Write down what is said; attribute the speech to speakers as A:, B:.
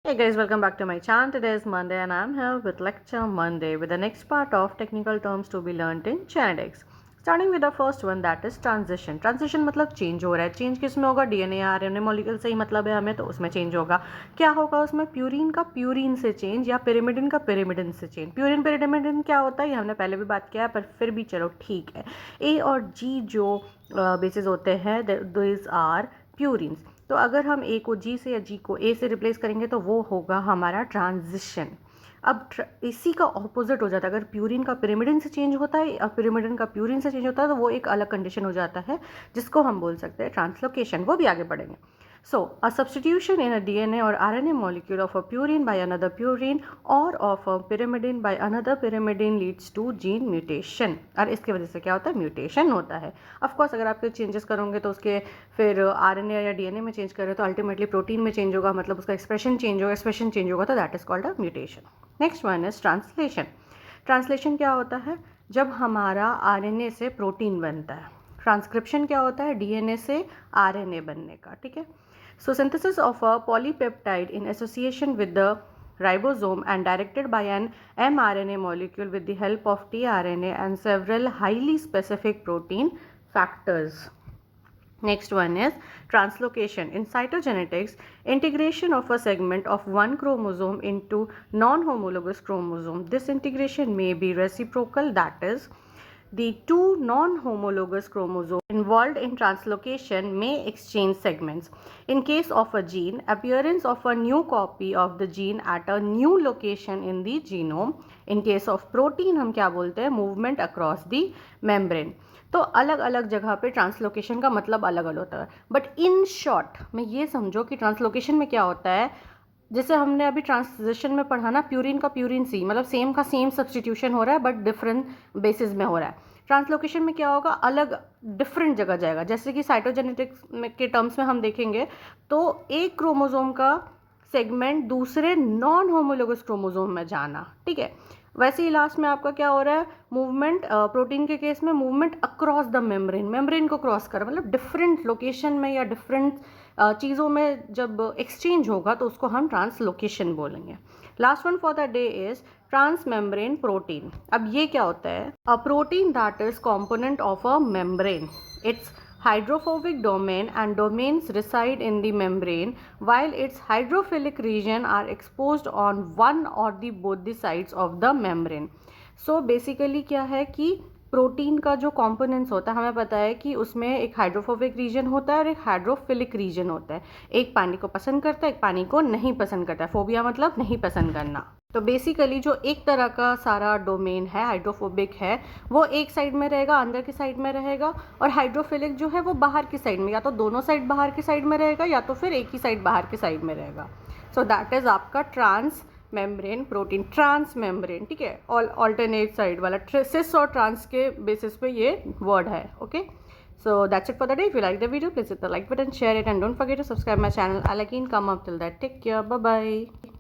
A: Hey guys, welcome back to my channel. Today is Monday and I'm here with Lecture Monday with the next part of technical terms to be learnt in genetics. Starting with the first one, that is transition. Transition मतलब change हो रहा है. Change किस में होगा? DNA RNA molecule से ही मतलब है हमें, तो उसमें चेंज होगा. क्या होगा उसमें? प्यूरिन का प्यूरिन से चेंज या पिरिमिडिन का पिरिमिडिन से चेंज. प्यूरिन पिरिमिडिन क्या होता है ये हमने पहले भी बात किया है, पर फिर भी चलो ठीक है. ए और जी जो बेसिस होते हैं, दिस आर प्यूरिन्स. तो अगर हम ए को जी से या जी को ए से रिप्लेस करेंगे तो वो होगा हमारा ट्रांजिशन. अब इसी का ऑपोजिट हो जाता है. अगर प्यूरिन का पिरिमिडिन से चेंज होता है या पिरिमिडिन का प्यूरिन से चेंज होता है तो वो एक अलग कंडीशन हो जाता है जिसको हम बोल सकते हैं ट्रांसलोकेशन. वो भी आगे बढ़ेंगे. So, a substitution in a DNA or RNA molecule of a purine by another purine or of a pyrimidine by another pyrimidine leads to gene mutation. और इसकी वजह से क्या होता है? म्यूटेशन होता है. ऑफ कोर्स अगर आप चेंजेस करोगे तो उसके फिर RNA या DNA में चेंज करें तो अल्टीमेटली प्रोटीन में चेंज होगा, मतलब उसका एक्सप्रेशन चेंज होगा. एक्सप्रेशन चेंज होगा तो that is called a mutation. Next one is translation. Translation क्या होता है? जब हमारा RNA से प्रोटीन बनता है. ट्रांसक्रिप्शन क्या होता है? DNA से RNA बनने का. ठीक है. So synthesis of a polypeptide in association with the ribosome and directed by an mRNA molecule with the help of tRNA and several highly specific protein factors. Next one is translocation. In cytogenetics, integration of a segment of one chromosome into non-homologous chromosome. This integration may be reciprocal, that is, the two non-homologous chromosomes involved in translocation may exchange segments. In case of a gene, appearance of a new copy of the gene at a new location in the genome. In case of protein हम क्या बोलते हैं? Movement across the membrane. तो अलग अलग जगह पे translocation का मतलब अलग अलग होता है. बट इन शॉर्ट में ये समझो कि ट्रांसलोकेशन में क्या होता है, जैसे हमने अभी ट्रांसलेशन में पढ़ा ना, प्यूरिन का प्यूरिन सी, मतलब सेम का सेम सब्सटीट्यूशन हो रहा है बट डिफरेंट बेसिस में हो रहा है. ट्रांसलोकेशन में क्या होगा? अलग डिफरेंट जगह जाएगा. जैसे कि साइटोजेनेटिक्स में के टर्म्स में हम देखेंगे तो एक क्रोमोसोम का सेगमेंट दूसरे नॉन होमोलोगस क्रोमोसोम में जाना. ठीक है. वैसे ही लास्ट में आपका क्या हो रहा है? मूवमेंट, प्रोटीन के केस में movement across the membrane. Membrane को क्रॉस कर, मतलब डिफरेंट लोकेशन में या डिफरेंट चीज़ों में जब एक्सचेंज होगा तो उसको हम ट्रांसलोकेशन बोलेंगे. Last one for the day is transmembrane protein. अब ये क्या होता है? A protein that is component of a membrane. It's hydrophobic domain and domains reside in the membrane while its hydrophilic region are exposed on one or the both the sides of the membrane. So basically क्या है कि protein का जो components होता है, हमें पता है कि उसमें एक हाइड्रोफोबिक रीजन होता है और एक हाइड्रोफिलिक रीजन होता है. एक पानी को पसंद करता है, एक पानी को नहीं पसंद करता है. फोबिया मतलब नहीं पसंद करना. तो बेसिकली जो एक तरह का सारा डोमेन है हाइड्रोफोबिक है वो एक साइड में रहेगा, अंदर की साइड में रहेगा, और हाइड्रोफिलिक जो है वो बाहर की साइड में, या तो दोनों साइड बाहर की साइड में रहेगा या तो फिर एक ही साइड बाहर की साइड में रहेगा. सो दैट इज आपका transmembrane protein. Transmembrane, ठीक है, ऑल्टरनेट साइड वाला. सिस और ट्रांस के बेसिस पे ये वर्ड है. Okay, so that's it for the day. If you like the video, please hit the like button, share it, and don't forget to subscribe my channel. I'll again come up till that. Take care. Bye bye.